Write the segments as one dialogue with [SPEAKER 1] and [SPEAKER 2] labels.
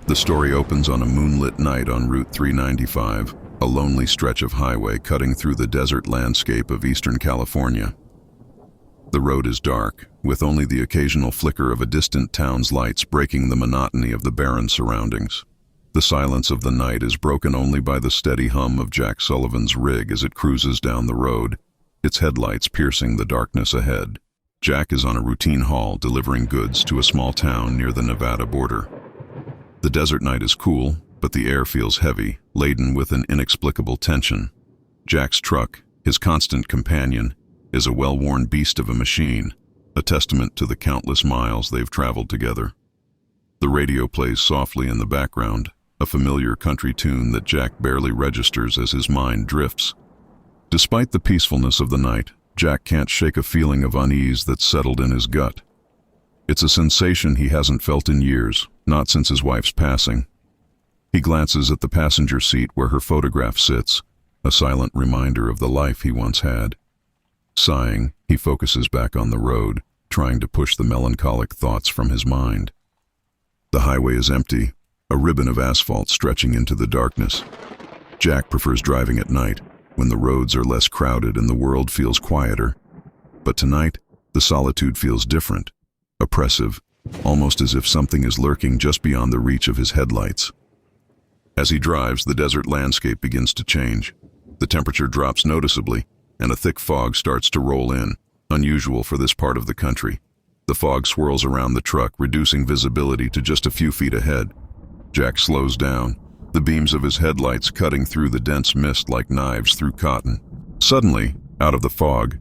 [SPEAKER 1] The story opens on a moonlit night on Route 395, a lonely stretch of highway cutting through the desert landscape of Eastern California. The road is dark, with only the occasional flicker of a distant town's lights breaking the monotony of the barren surroundings. The silence of the night is broken only by the steady hum of Jack Sullivan's rig as it cruises down the road, its headlights piercing the darkness ahead. Jack is on a routine haul delivering goods to a small town near the Nevada border. The desert night is cool, but the air feels heavy, laden with an inexplicable tension. Jack's truck, his constant companion, is a well-worn beast of a machine, a testament to the countless miles they've traveled together. The radio plays softly in the background, a familiar country tune that Jack barely registers as his mind drifts. Despite the peacefulness of the night, Jack can't shake a feeling of unease that's settled in his gut. It's a sensation he hasn't felt in years, not since his wife's passing. He glances at the passenger seat where her photograph sits, a silent reminder of the life he once had. Sighing, he focuses back on the road, trying to push the melancholic thoughts from his mind. The highway is empty, a ribbon of asphalt stretching into the darkness. Jack prefers driving at night, when the roads are less crowded and the world feels quieter. But tonight, the solitude feels different, oppressive, almost as if something is lurking just beyond the reach of his headlights. As he drives, the desert landscape begins to change. The temperature drops noticeably, and a thick fog starts to roll in, unusual for this part of the country. The fog swirls around the truck, reducing visibility to just a few feet ahead. Jack slows down, the beams of his headlights cutting through the dense mist like knives through cotton. Suddenly, out of the fog,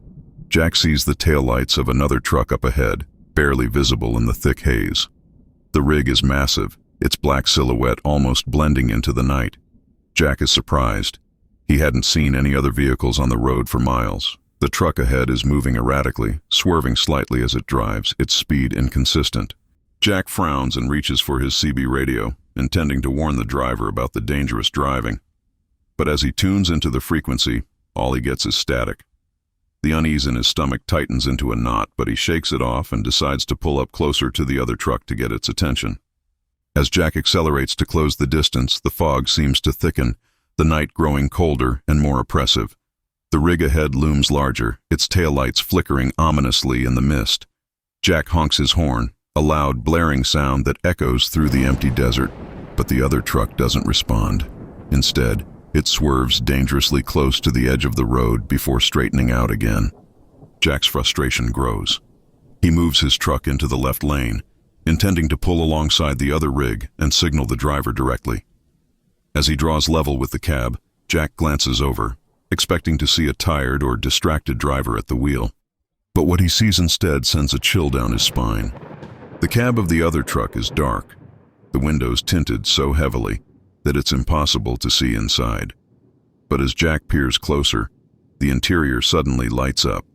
[SPEAKER 1] Jack sees the taillights of another truck up ahead, barely visible in the thick haze. The rig is massive, its black silhouette almost blending into the night. Jack is surprised. He hadn't seen any other vehicles on the road for miles. The truck ahead is moving erratically, swerving slightly as it drives, its speed inconsistent. Jack frowns and reaches for his CB radio, intending to warn the driver about the dangerous driving. But as he tunes into the frequency, all he gets is static. The unease in his stomach tightens into a knot, but he shakes it off and decides to pull up closer to the other truck to get its attention. As Jack accelerates to close the distance, the fog seems to thicken, the night growing colder and more oppressive. The rig ahead looms larger, its taillights flickering ominously in the mist. Jack honks his horn, a loud, blaring sound that echoes through the empty desert, but the other truck doesn't respond. Instead, it swerves dangerously close to the edge of the road before straightening out again. Jack's frustration grows. He moves his truck into the left lane, intending to pull alongside the other rig and signal the driver directly. As he draws level with the cab, Jack glances over, expecting to see a tired or distracted driver at the wheel. But what he sees instead sends a chill down his spine. The cab of the other truck is dark, the windows tinted so heavily that it's impossible to see inside. But as Jack peers closer, the interior suddenly lights up,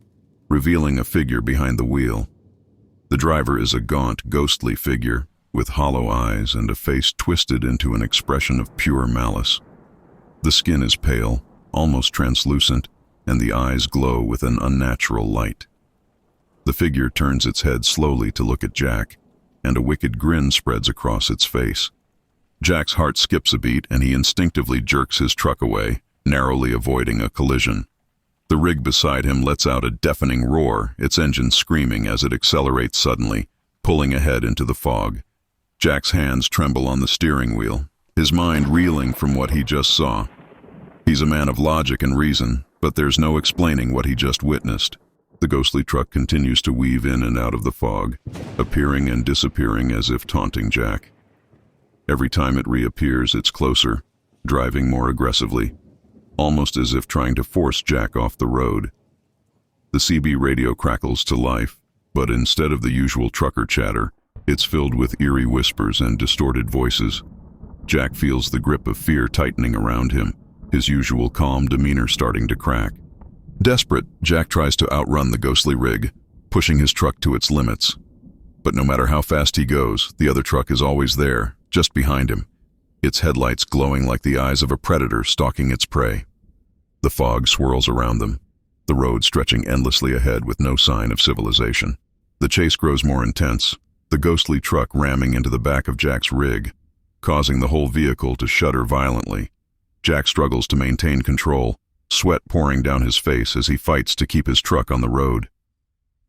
[SPEAKER 1] revealing a figure behind the wheel. The driver is a gaunt, ghostly figure, with hollow eyes and a face twisted into an expression of pure malice. The skin is pale, almost translucent, and the eyes glow with an unnatural light. The figure turns its head slowly to look at Jack, and a wicked grin spreads across its face. Jack's heart skips a beat and he instinctively jerks his truck away, narrowly avoiding a collision. The rig beside him lets out a deafening roar, its engine screaming as it accelerates suddenly, pulling ahead into the fog. Jack's hands tremble on the steering wheel, his mind reeling from what he just saw. He's a man of logic and reason, but there's no explaining what he just witnessed. The ghostly truck continues to weave in and out of the fog, appearing and disappearing as if taunting Jack. Every time it reappears, it's closer, driving more aggressively, almost as if trying to force Jack off the road. The CB radio crackles to life, but instead of the usual trucker chatter, it's filled with eerie whispers and distorted voices. Jack feels the grip of fear tightening around him, his usual calm demeanor starting to crack. Desperate, Jack tries to outrun the ghostly rig, pushing his truck to its limits. But no matter how fast he goes, the other truck is always there, just behind him, its headlights glowing like the eyes of a predator stalking its prey. The fog swirls around them, the road stretching endlessly ahead with no sign of civilization. The chase grows more intense, the ghostly truck ramming into the back of Jack's rig. causing the whole vehicle to shudder violently. Jack struggles to maintain control, sweat pouring down his face as he fights to keep his truck on the road.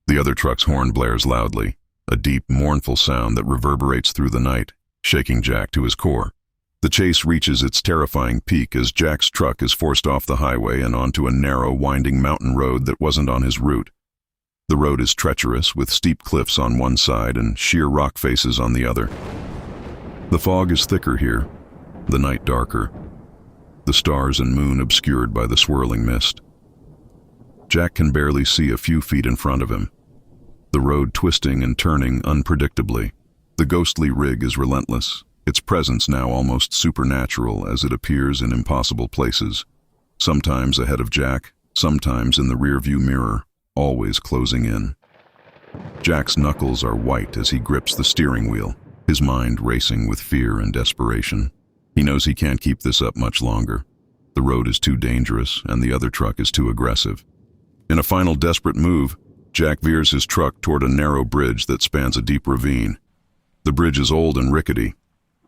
[SPEAKER 1] The other truck's horn blares loudly, a deep, mournful sound that reverberates through the night, shaking Jack to his core. The chase reaches its terrifying peak as Jack's truck is forced off the highway and onto a narrow, winding mountain road that wasn't on his route. The road is treacherous, with steep cliffs on one side and sheer rock faces on the other. The fog is thicker here, the night darker, the stars and moon obscured by the swirling mist. Jack can barely see a few feet in front of him, the road twisting and turning unpredictably. The ghostly rig is relentless, its presence now almost supernatural as it appears in impossible places, sometimes ahead of Jack, sometimes in the rearview mirror, always closing in. Jack's knuckles are white as he grips the steering wheel, his mind racing with fear and desperation. He knows he can't keep this up much longer. The road is too dangerous and the other truck is too aggressive. In a final desperate move, Jack veers his truck toward a narrow bridge that spans a deep ravine. The bridge is old and rickety,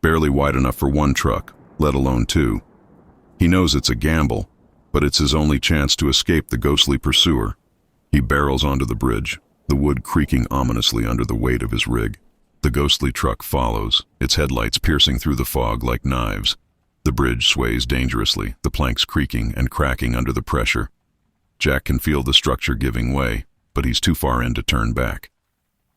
[SPEAKER 1] barely wide enough for one truck, let alone two. He knows it's a gamble, but it's his only chance to escape the ghostly pursuer. He barrels onto the bridge, the wood creaking ominously under the weight of his rig. The ghostly truck follows, its headlights piercing through the fog like knives. The bridge sways dangerously, the planks creaking and cracking under the pressure. Jack can feel the structure giving way, but he's too far in to turn back.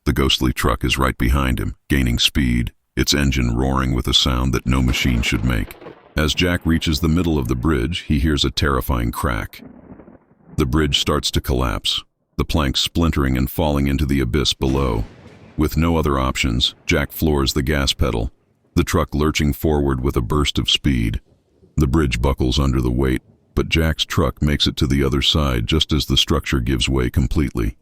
[SPEAKER 1] The ghostly truck is right behind him, gaining speed, its engine roaring with a sound that no machine should make. As Jack reaches the middle of the bridge, he hears a terrifying crack. The bridge starts to collapse, the planks splintering and falling into the abyss below. With no other options, Jack floors the gas pedal, the truck lurching forward with a burst of speed. The bridge buckles under the weight, but Jack's truck makes it to the other side just as the structure gives way completely.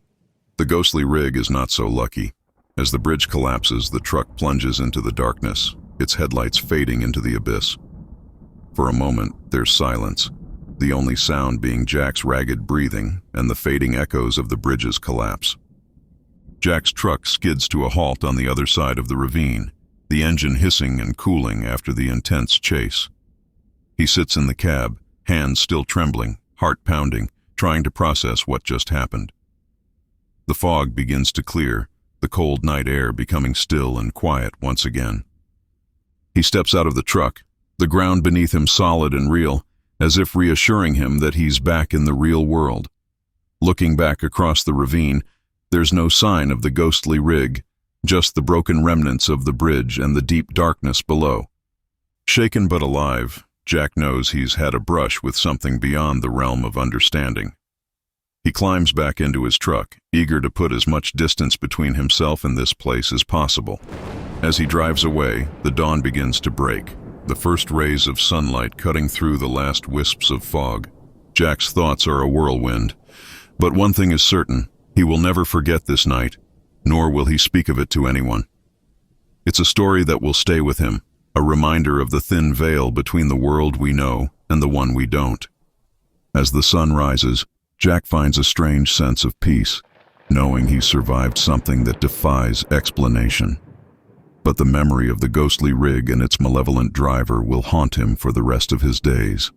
[SPEAKER 1] The ghostly rig is not so lucky. As the bridge collapses, the truck plunges into the darkness, its headlights fading into the abyss. For a moment, there's silence, the only sound being Jack's ragged breathing and the fading echoes of the bridge's collapse. Jack's truck skids to a halt on the other side of the ravine, the engine hissing and cooling after the intense chase. He sits in the cab, hands still trembling, heart pounding, trying to process what just happened. The fog begins to clear, the cold night air becoming still and quiet once again. He steps out of the truck, the ground beneath him solid and real, as if reassuring him that he's back in the real world. Looking back across the ravine, there's no sign of the ghostly rig, just the broken remnants of the bridge and the deep darkness below. Shaken but alive, Jack knows he's had a brush with something beyond the realm of understanding. He climbs back into his truck, eager to put as much distance between himself and this place as possible. As he drives away, the dawn begins to break, the first rays of sunlight cutting through the last wisps of fog. Jack's thoughts are a whirlwind, but one thing is certain, he will never forget this night, nor will he speak of it to anyone. It's a story that will stay with him, a reminder of the thin veil between the world we know and the one we don't. As the sun rises, Jack finds a strange sense of peace, knowing he's survived something that defies explanation. But the memory of the ghostly rig and its malevolent driver will haunt him for the rest of his days.